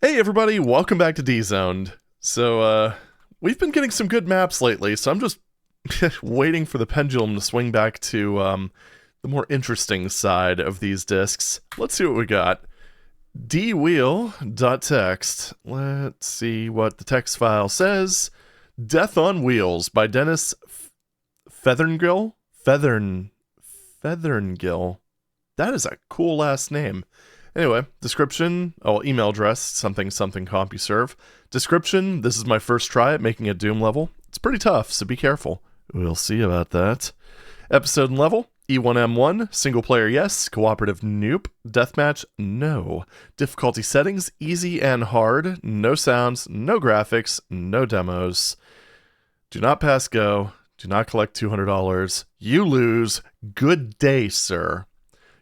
Hey everybody, welcome back to D-Zoned. So, we've been getting some good maps lately, so I'm just waiting for the pendulum to swing back to, the more interesting side of these discs. Let's see what we got. DWHEEL.TXT. Let's see what the text file says. Death on Wheels by Dennis Feathergill? Feathergill. That is a cool last name. Anyway, description, email address, something CompuServe. Description, this is my first try at making a Doom level. It's pretty tough, so be careful. We'll see about that. Episode and level, E1M1, single player yes, cooperative nope, deathmatch no. Difficulty settings, easy and hard, no sounds, no graphics, no demos. Do not pass go, do not collect $200, you lose, good day, sir.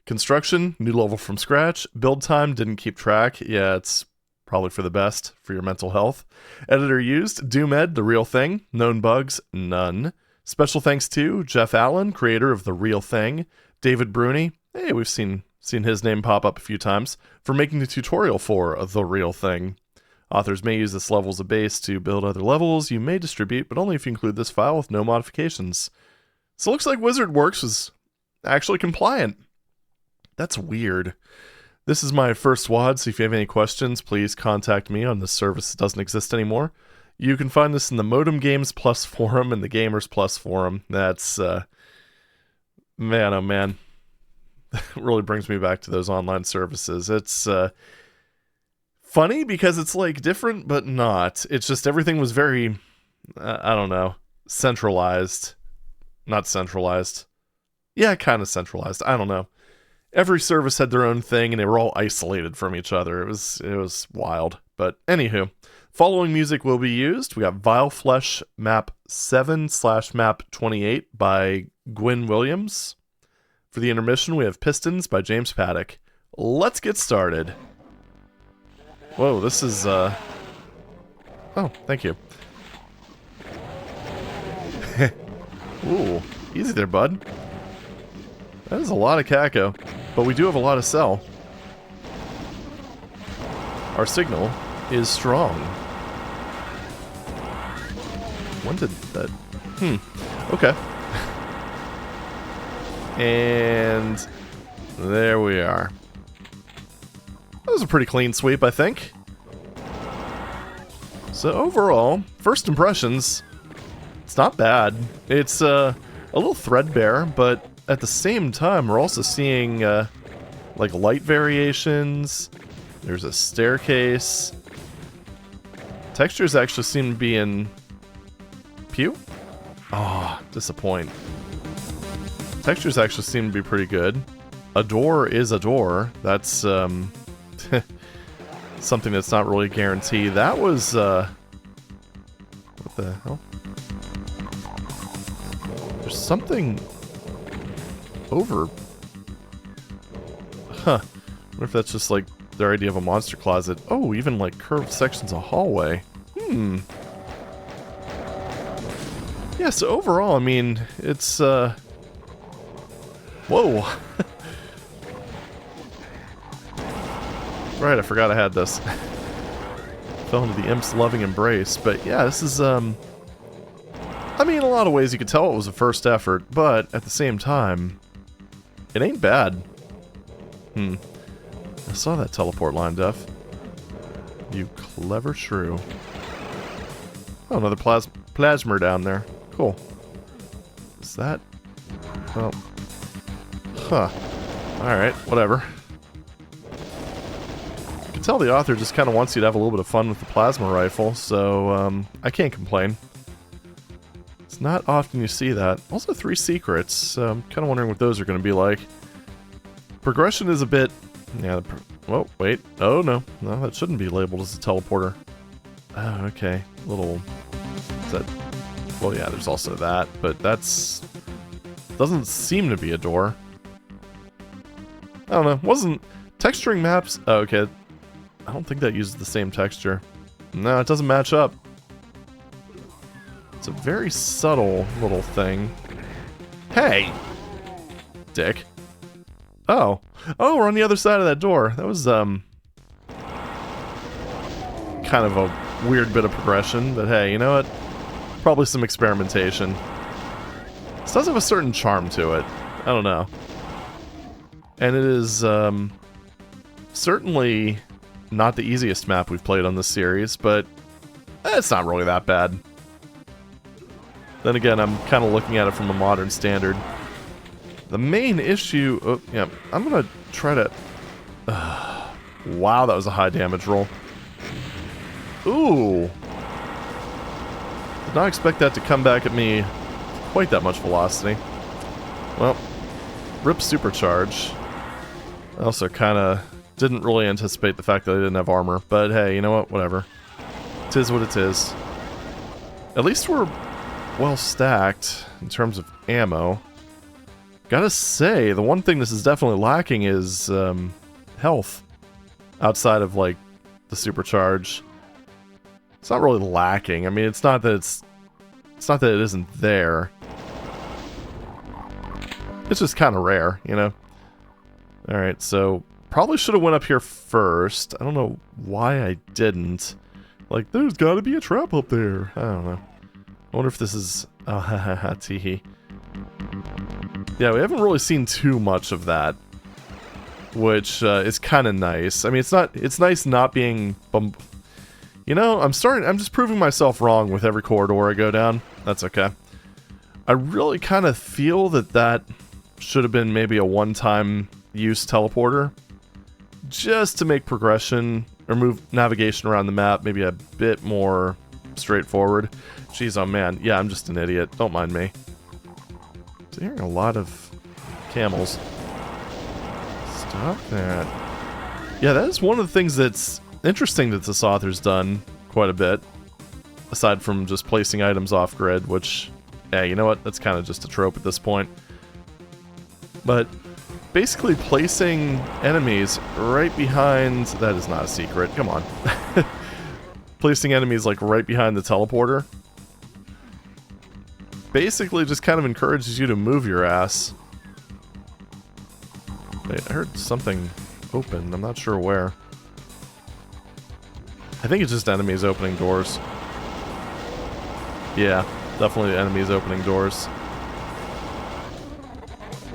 Construction, new level from scratch. Build time, didn't keep track. Yeah, it's probably for the best for your mental health. Editor used, DWHEEL.WAD, the real thing. Known bugs, none. Special thanks to Jeff Allen, creator of The Real Thing. David Bruni, hey, we've seen his name pop up a few times, for making the tutorial for The Real Thing. Authors may use this level as a base to build other levels you may distribute, but only if you include this file with no modifications. So it looks like WizardWorks was actually compliant. That's weird. This is my first WAD, so if you have any questions, please contact me on this service that doesn't exist anymore. You can find this in the Modem Games Plus forum and the Gamers Plus forum. That's, man, oh man. It really brings me back to those online services. It's funny because it's like different, but not. It's just everything was very, I don't know, centralized. Not centralized. Yeah, kind of centralized. I don't know. Every service had their own thing, and they were all isolated from each other. It was wild. But anywho, following music will be used. We got Vile Flesh Map 7/Map 28 by Gwyn Williams. For the intermission, we have Pistons by James Paddock. Let's get started. Whoa, this is, Oh, thank you. Ooh, easy there, bud. That is a lot of caco, but we do have a lot of cell. Our signal is strong. When did that... okay. And there we are. That was a pretty clean sweep, I think. So overall, first impressions, it's not bad. It's a little threadbare, but at the same time, we're also seeing, like, light variations. There's a staircase. Textures actually seem to be in... Pew? Oh, disappoint. Textures actually seem to be pretty good. A door is a door. That's, something that's not really a guarantee. That was, what the hell? There's something... over. Huh. I wonder if that's just like their idea of a monster closet. Oh, even like curved sections of hallway. Yeah, so overall, I mean, it's, whoa. Right, I forgot I had this. Fell into the imp's loving embrace. But yeah, this is, I mean, in a lot of ways you could tell it was a first effort, but at the same time, it ain't bad. I saw that teleport line, Def. You clever shrew. Oh, another plasmer down there. Cool. Is that... well... huh. Alright, whatever. You can tell the author just kind of wants you to have a little bit of fun with the plasma rifle, so, I can't complain. It's not often you see that. Also 3 secrets, so I'm kind of wondering what those are going to be like. Progression is a bit... yeah, whoa, wait. Oh, no. No, that shouldn't be labeled as a teleporter. Oh, okay. Little... is that... well, yeah, there's also that, but that's... doesn't seem to be a door. I don't know. Wasn't... texturing maps... oh, okay. I don't think that uses the same texture. No, it doesn't match up. It's a very subtle little thing. Hey! Dick. Oh. Oh, we're on the other side of that door. That was, kind of a weird bit of progression, but hey, you know what? Probably some experimentation. This does have a certain charm to it. I don't know. And it is certainly not the easiest map we've played on this series, but it's not really that bad. Then again, I'm kind of looking at it from a modern standard. The main issue... Oh, yeah, I'm going to try to... wow, that was a high damage roll. Ooh. Did not expect that to come back at me quite that much velocity. Well, rip supercharge. I also kind of didn't really anticipate the fact that I didn't have armor, but hey, you know what? Whatever. It is what it is. At least we're well stacked in terms of ammo. Gotta say, the one thing this is definitely lacking is health. Outside of, like, the supercharge. It's not really lacking. I mean, it's not that it isn't there. It's just kind of rare, you know? Alright, so probably should have went up here first. I don't know why I didn't. Like, there's gotta be a trap up there. I don't know. I wonder if this is... Oh, hahaha, teehee. Yeah, we haven't really seen too much of that. Which is kind of nice. I mean, it's nice not being... You know, I'm just proving myself wrong with every corridor I go down. That's okay. I really kind of feel that should have been maybe a one-time use teleporter. Just to make progression, or move navigation around the map maybe a bit more straightforward. Jeez, oh man. Yeah, I'm just an idiot. Don't mind me. I'm hearing a lot of camels. Stop that. Yeah, that is one of the things that's interesting that this author's done quite a bit. Aside from just placing items off-grid, which, yeah, you know what? That's kind of just a trope at this point. But basically placing enemies right behind... That is not a secret. Come on. Placing enemies, like, right behind the teleporter. Basically just kind of encourages you to move your ass. Wait, I heard something open. I'm not sure where. I think it's just enemies opening doors. Yeah, definitely enemies opening doors.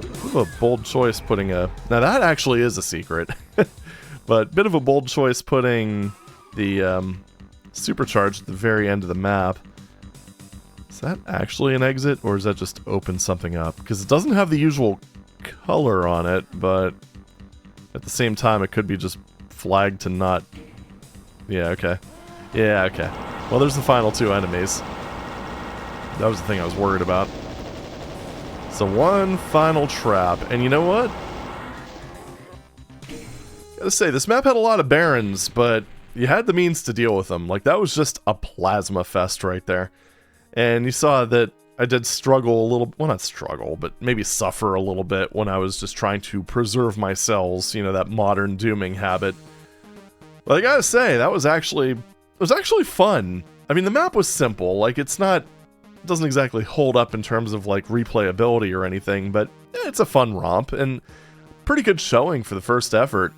Bit of a bold choice putting a... Now that actually is a secret. But bit of a bold choice putting the supercharge at the very end of the map. Is that actually an exit, or does that just open something up? Because it doesn't have the usual color on it, but at the same time it could be just flagged to not... Yeah, okay. Yeah, okay. Well, there's the final two enemies. That was the thing I was worried about. So one final trap, and you know what? Gotta say, this map had a lot of barons, but you had the means to deal with them. Like, that was just a plasma fest right there. And you saw that I did struggle a little, well, not struggle, but maybe suffer a little bit when I was just trying to preserve my cells, you know, that modern dooming habit. But I gotta say, that was actually, it was actually fun. I mean, the map was simple, like, it's not, it doesn't exactly hold up in terms of, like, replayability or anything, but it's a fun romp, and pretty good showing for the first effort.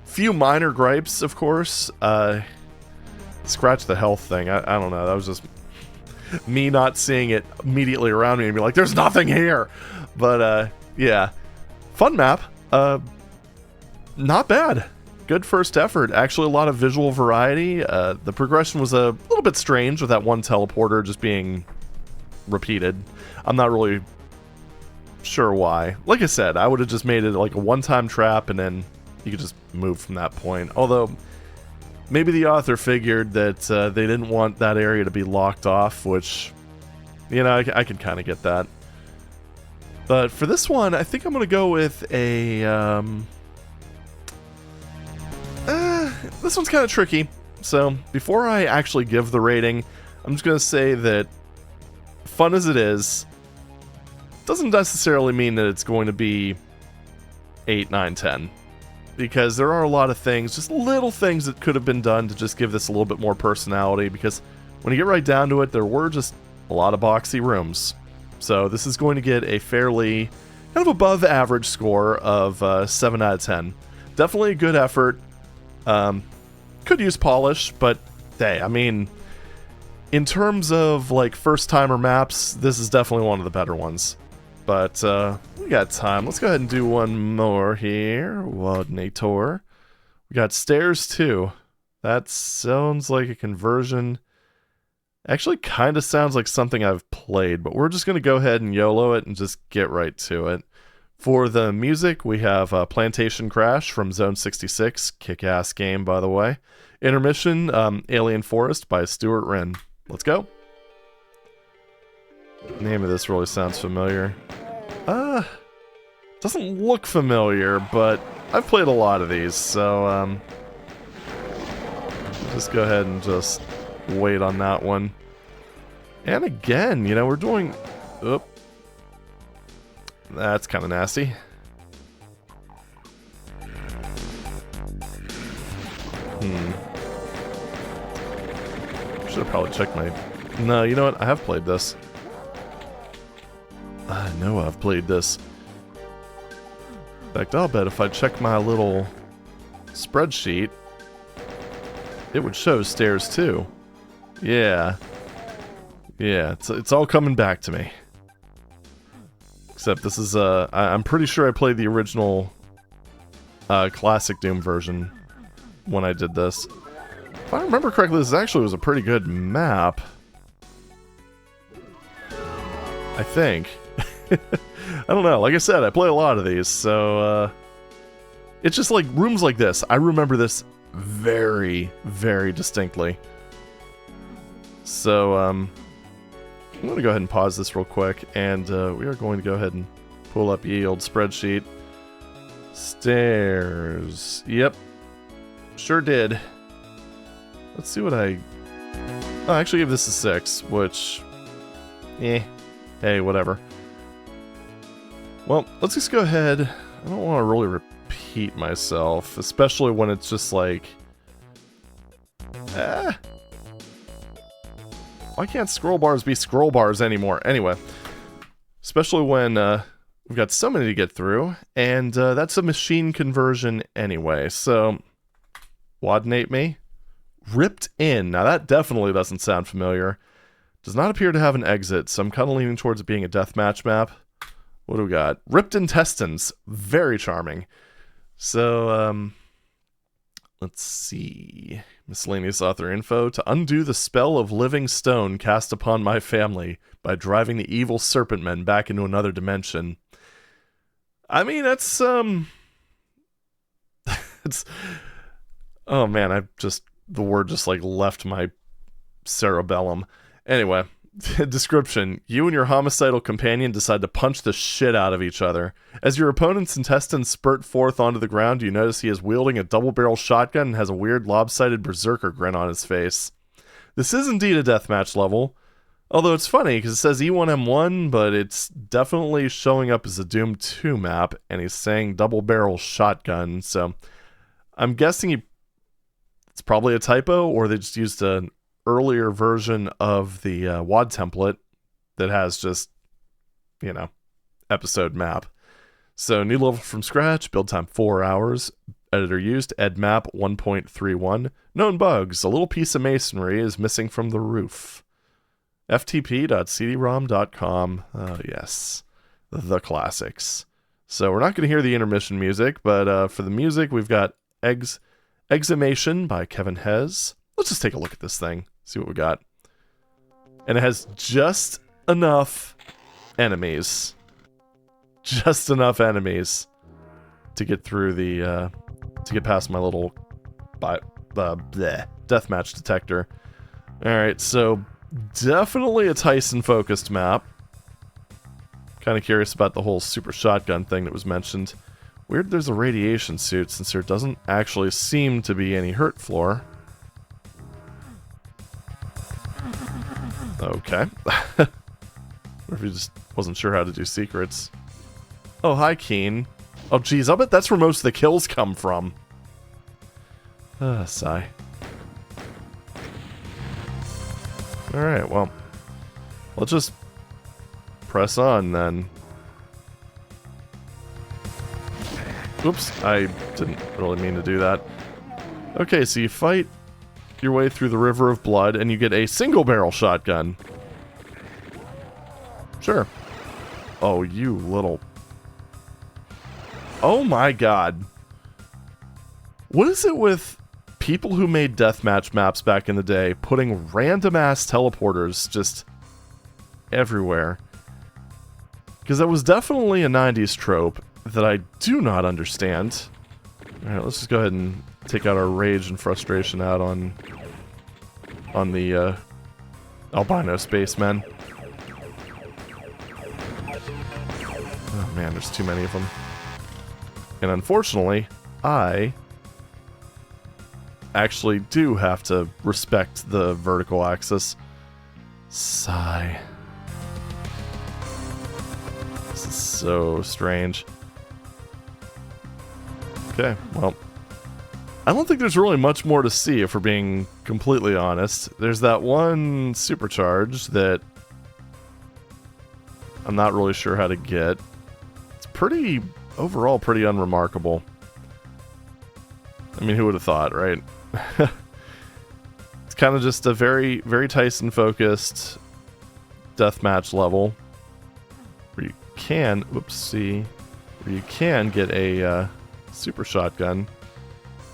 Few minor gripes, of course, scratch the health thing. I don't know. That was just me not seeing it immediately around me and be like, there's nothing here. But, yeah. Fun map. Not bad. Good first effort. Actually, a lot of visual variety. The progression was a little bit strange with that one teleporter just being repeated. I'm not really sure why. Like I said, I would have just made it like a one-time trap and then you could just move from that point. Although... maybe the author figured that they didn't want that area to be locked off, which, you know, I could kind of get that. But for this one, I think I'm going to go with a... this one's kind of tricky. So, before I actually give the rating, I'm just going to say that, fun as it is, doesn't necessarily mean that it's going to be 8, 9, 10. Because there are a lot of things, just little things that could have been done to just give this a little bit more personality, because when you get right down to it, there were just a lot of boxy rooms. So this is going to get a fairly, kind of above average score of 7 out of 10. Definitely a good effort. Could use polish, but hey, I mean, in terms of like first-timer maps, this is definitely one of the better ones. But we got time. Let's go ahead and do one more here. WADnator. We got stairs too. That sounds like a conversion. Actually, kind of sounds like something I've played, but we're just going to go ahead and YOLO it and just get right to it. For the music, we have Plantation Crash from Zone 66. Kick-ass game, by the way. Intermission, Alien Forest by Stuart Wren. Let's go. The name of this really sounds familiar. Doesn't look familiar, but I've played a lot of these, so just go ahead and just wait on that one. And again, you know, we're doing... Oop. That's kind of nasty. Should have probably checked my... No, you know what? I have played this. I know I've played this. In fact, I'll bet if I check my little spreadsheet, it would show stairs too. Yeah. Yeah, it's all coming back to me. Except this is, I'm pretty sure I played the original classic Doom version when I did this. If I remember correctly, this actually was a pretty good map. I think. I don't know. Like I said, I play a lot of these, so it's just like rooms like this. I remember this very, very distinctly. So, I'm going to go ahead and pause this real quick, and we are going to go ahead and pull up ye old spreadsheet. Stairs. Yep. Sure did. Let's see what I actually gave this a 6, which... Hey, whatever. Well, let's just go ahead. I don't want to really repeat myself, especially when it's just like... Why can't scroll bars be scroll bars anymore? Anyway, especially when we've got so many to get through, and that's a machine conversion anyway, so... WADnate me? Ripped In. Now that definitely doesn't sound familiar. Does not appear to have an exit, so I'm kind of leaning towards it being a deathmatch map. What do we got? Ripped Intestines. Very charming. So, let's see. Miscellaneous author info. To undo the spell of living stone cast upon my family by driving the evil serpent men back into another dimension. I mean, that's, it's... Oh man, the word just like left my cerebellum. Anyway, description. You and your homicidal companion decide to punch the shit out of each other. As your opponent's intestines spurt forth onto the ground, you notice he is wielding a double-barrel shotgun and has a weird lopsided berserker grin on his face. This is indeed a deathmatch level, although it's funny because it says E1M1, but it's definitely showing up as a Doom 2 map, and he's saying double-barrel shotgun, so I'm guessing it's probably a typo, or they just used an earlier version of the WAD template that has just, you know, episode map. So new level from scratch, build time 4 hours, editor used, edmap 1.31. Known bugs, a little piece of masonry is missing from the roof. ftp.cdrom.com, yes, the classics. So we're not going to hear the intermission music, but for the music we've got Exhumation by Kevin Hez. Let's just take a look at this thing, see what we got. And it has just enough enemies. Just enough enemies to get through the, to get past my little deathmatch detector. Alright, so definitely a Tyson-focused map. Kind of curious about the whole super shotgun thing that was mentioned. Weird there's a radiation suit, since there doesn't actually seem to be any hurt floor. Okay. Or if he just wasn't sure how to do secrets. Oh, hi, Keen. Oh, geez, I'll bet that's where most of the kills come from. Sigh. Alright, well. Let's just press on, then. Oops, I didn't really mean to do that. Okay, so you fight your way through the river of blood, and you get a single barrel shotgun. Sure. Oh, you little... Oh my god. What is it with people who made deathmatch maps back in the day putting random-ass teleporters just everywhere? Because that was definitely a 90s trope that I do not understand. Alright, let's just go ahead and take out our rage and frustration out on the albino spacemen. Oh man, there's too many of them. And unfortunately, I actually do have to respect the vertical axis. Sigh. This is so strange. Okay, well, I don't think there's really much more to see if we're being completely honest. There's that one supercharge that I'm not really sure how to get. It's pretty, overall, pretty unremarkable. I mean, who would have thought, right? It's kind of just a very, very Tyson-focused deathmatch level where you can, whoopsie, where you can get a super shotgun.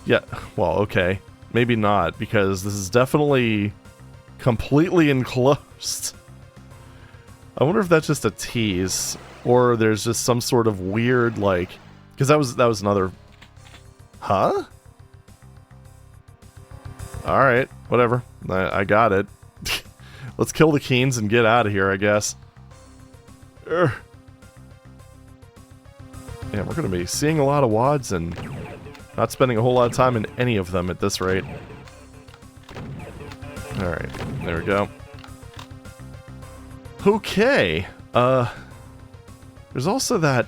Yeah, well, okay. Maybe not, because this is definitely completely enclosed. I wonder if that's just a tease, or there's just some sort of weird, like... Because that was another... Huh? Alright, whatever. I got it. Let's kill the Keens and get out of here, I guess. Yeah, we're going to be seeing a lot of WADs and not spending a whole lot of time in any of them at this rate. Alright, there we go. Okay, there's also that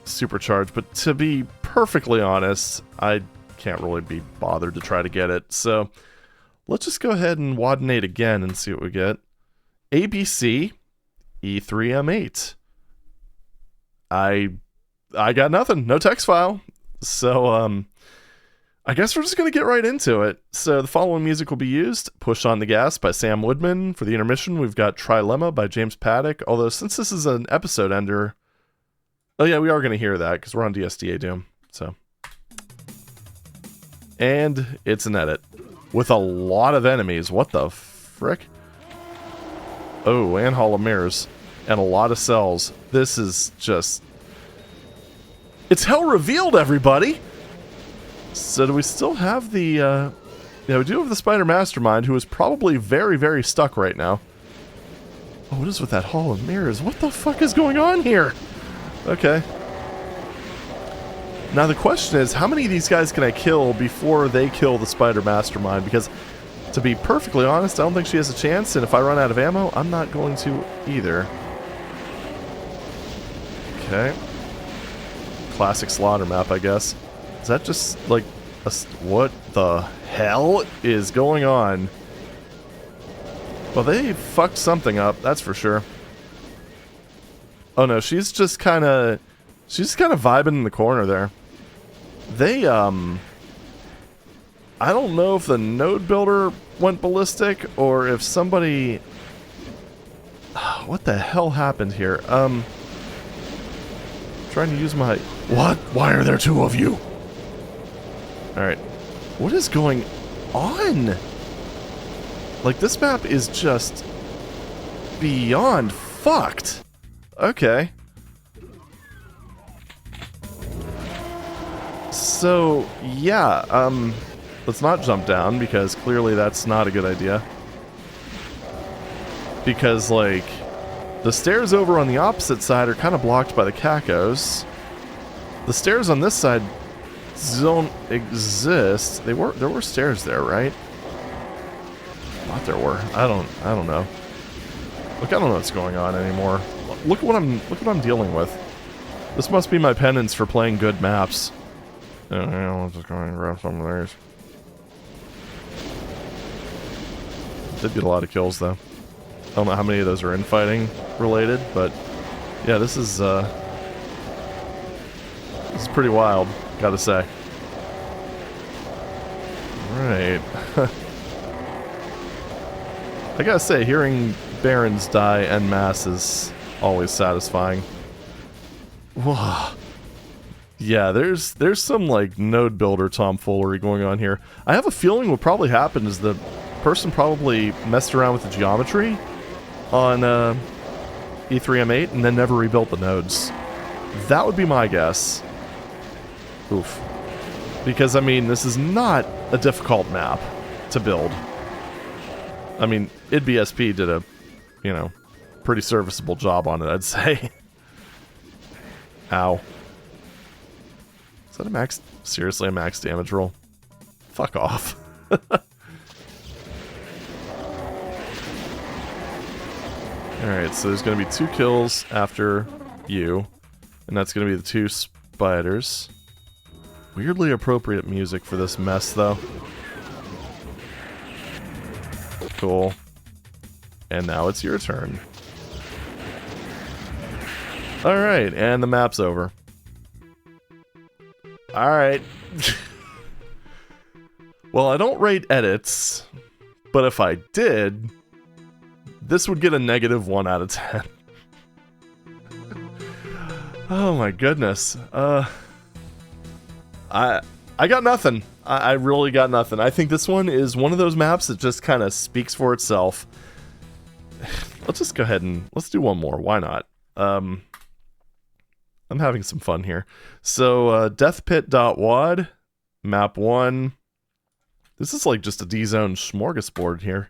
supercharge, but to be perfectly honest, I can't really be bothered to try to get it, so let's just go ahead and WADinate again and see what we get. ABC E3M8. I got nothing, no text file, so I guess we're just going to get right into it. So the following music will be used: Push on the Gas by Sam Woodman. For the intermission, we've got Trilemma by James Paddock, although since this is an episode ender... Oh yeah, we are going to hear that, because we're on dsda-doom, so... And it's an edit. With a lot of enemies. What the frick? Oh, and Hall of Mirrors. And a lot of cells. This is just... It's Hell Revealed, everybody! So do we still have the, yeah, we do have the Spider Mastermind, who is probably very, very stuck right now. Oh, what is with that Hall of Mirrors? What the fuck is going on here? Okay. Now the question is, how many of these guys can I kill before they kill the Spider Mastermind? Because, to be perfectly honest, I don't think she has a chance, and if I run out of ammo, I'm not going to either. Okay. Classic slaughter map, I guess. Is that just, like, what the hell is going on? Well, they fucked something up, that's for sure. Oh no, she's just kind of vibing in the corner there. They, I don't know if the node builder went ballistic, or if somebody... What the hell happened here? Trying to use my... What? Why are there two of you? Alright. What is going on? Like, this map is just beyond fucked. Okay. So, yeah, let's not jump down, because clearly that's not a good idea. Because, like, the stairs over on the opposite side are kind of blocked by the cacos. The stairs on this side don't exist. There were stairs there, right? Thought there were. I don't know. Look, I don't know what's going on anymore. Look what I'm dealing with. This must be my penance for playing good maps. I'll just go and grab some of theirs. Did get a lot of kills though. I don't know how many of those are infighting related, but yeah, this is pretty wild, gotta say. I gotta say, hearing Barons die en masse is always satisfying. Whoa. Yeah, there's some, like, node builder tomfoolery going on here. I have a feeling what probably happened is the person probably messed around with the geometry on E3M8 and then never rebuilt the nodes. That would be my guess. Oof. Because, I mean, this is not a difficult map to build. I mean, idBSP did a, you know, pretty serviceable job on it, I'd say. Ow. Is that a max? Seriously, a max damage roll? Fuck off. Alright, so there's going to be 2 kills after you. And that's going to be the 2 spiders. Weirdly appropriate music for this mess, though. Cool. And now it's your turn. Alright, and the map's over. Alright. Well, I don't rate edits, but if I did, this would get a -1 out of 10. Oh my goodness. I got nothing. I really got nothing. I think this one is one of those maps that just kind of speaks for itself. Let's just go ahead and let's do one more. Why not? I'm having some fun here. So, DEATHPIT.WAD, map 1. This is like just a D-zone smorgasbord here.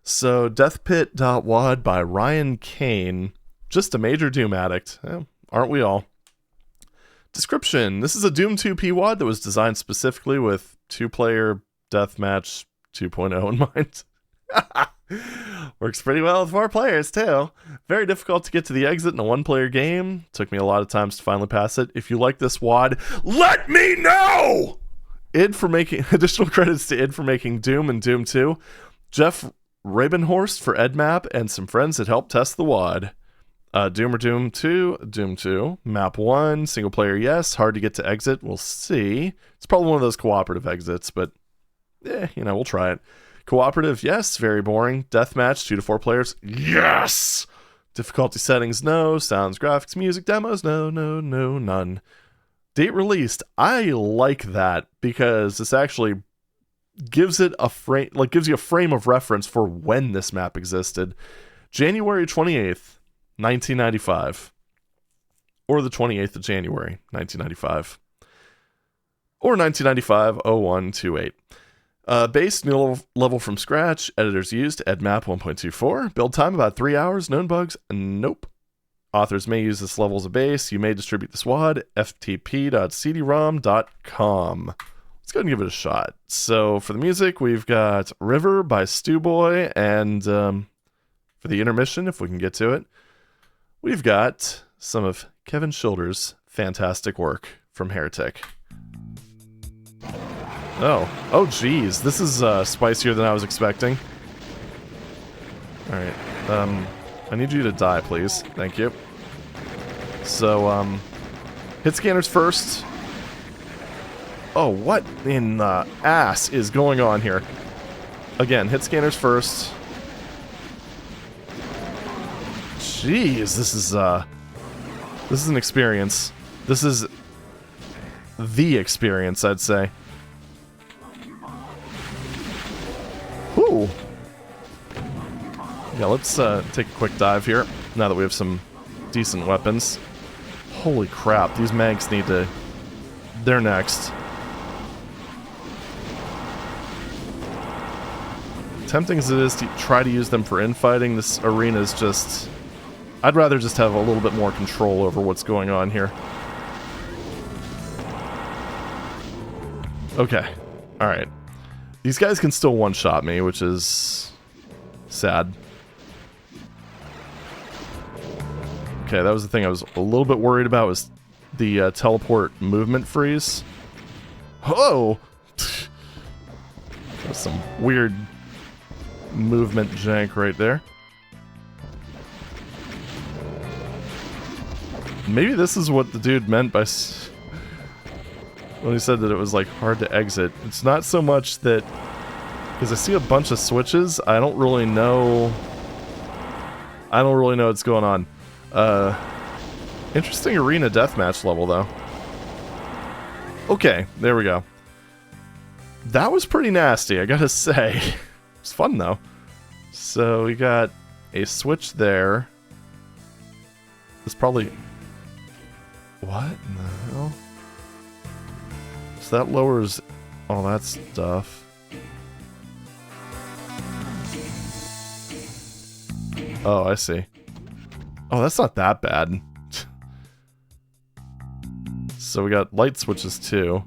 So, DEATHPIT.WAD by Ryan Kane. Just a major Doom addict. Aren't we all? Description. This is a Doom 2 PWAD that was designed specifically with 2-player deathmatch 2.0 in mind. Works pretty well with 4 players, too. Very difficult to get to the exit in a 1-player game. Took me a lot of times to finally pass it. If you like this WAD, let me know! id for making... Additional credits to id for making Doom and Doom 2. Jeff Rabenhorst for EdMap, and some friends that helped test the WAD. Doom or Doom 2? Doom 2. Map 1. Single player, yes. Hard to get to exit. We'll see. It's probably one of those cooperative exits, but... you know, we'll try it. Cooperative, yes. Very boring. Deathmatch, 2 to 4 players, yes! Difficulty settings, no. Sounds, graphics, music, demos, no, no, no, none. Date released, I like that because this actually gives it a frame, like gives you a frame of reference for when this map existed. January 28th, 1995. Or the 28th of January, 1995. Or 1995-0128. Base, new level from scratch. Editors used, EdMap 1.24. Build time about 3 hours. Known bugs, nope. Authors may use this level as a base. You may distribute this WAD, ftp.cdrom.com. Let's go ahead and give it a shot. So for the music, we've got River by Stewboy, and for the intermission, if we can get to it, we've got some of Kevin Schilder's fantastic work from Heretic. Oh geez, this is spicier than I was expecting. Alright, I need you to die, please. Thank you. So, hit scanners first. Oh, what in the ass is going on here? Again, hit scanners first. Jeez, this is an experience. This is the experience, I'd say. Ooh. Yeah, let's take a quick dive here, now that we have some decent weapons. Holy crap, these mags need to... They're next. Tempting as it is to try to use them for infighting, this arena is just... I'd rather just have a little bit more control over what's going on here. Okay. Alright. These guys can still one-shot me, which is... sad. Okay, that was the thing I was a little bit worried about, was the teleport movement freeze. Oh! That's some weird movement jank right there. Maybe this is what the dude meant by... when he said that it was, like, hard to exit. It's not so much that Because I see a bunch of switches. I don't really know what's going on. Interesting arena deathmatch level, though. Okay, there we go. That was pretty nasty, I gotta say. It's fun, though. So we got a switch there. It's probably... What in the hell? So that lowers all that stuff. Oh, I see. Oh, that's not that bad. So we got light switches too.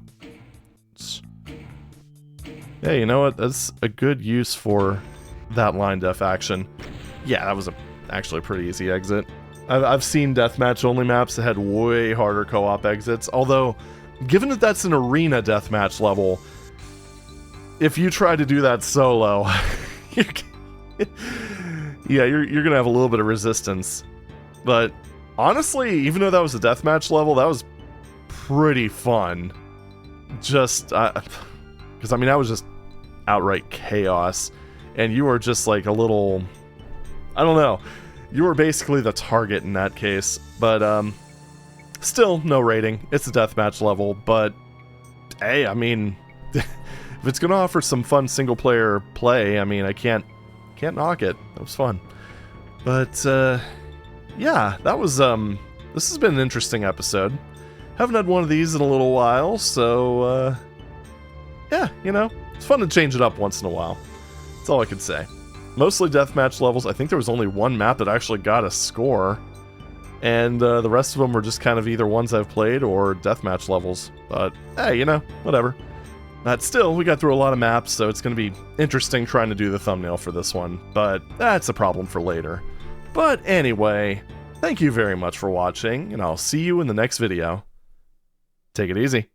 Yeah, you know what? That's a good use for that line def action. Yeah, that was actually a pretty easy exit. I've seen deathmatch only maps that had way harder co-op exits. Although, given that that's an arena deathmatch level, if you try to do that solo, yeah, you're gonna have a little bit of resistance. But honestly, even though that was a deathmatch level, that was pretty fun. Just because I mean, that was just outright chaos, and you were just like a little, I don't know, you were basically the target in that case. But still no rating. It's a deathmatch level, but hey, I mean, if it's gonna offer some fun single player play, I mean, I can't knock it. That was fun. But yeah, that was this has been an interesting episode. Haven't had one of these in a little while, so yeah, you know, it's fun to change it up once in a while. That's all I could say. Mostly deathmatch levels. I think there was only one map that actually got a score, and the rest of them were just kind of either ones I've played or deathmatch levels. But hey, you know, whatever. But still, we got through a lot of maps, so it's going to be interesting trying to do the thumbnail for this one, but that's a problem for later. But anyway, thank you very much for watching, and I'll see you in the next video. Take it easy.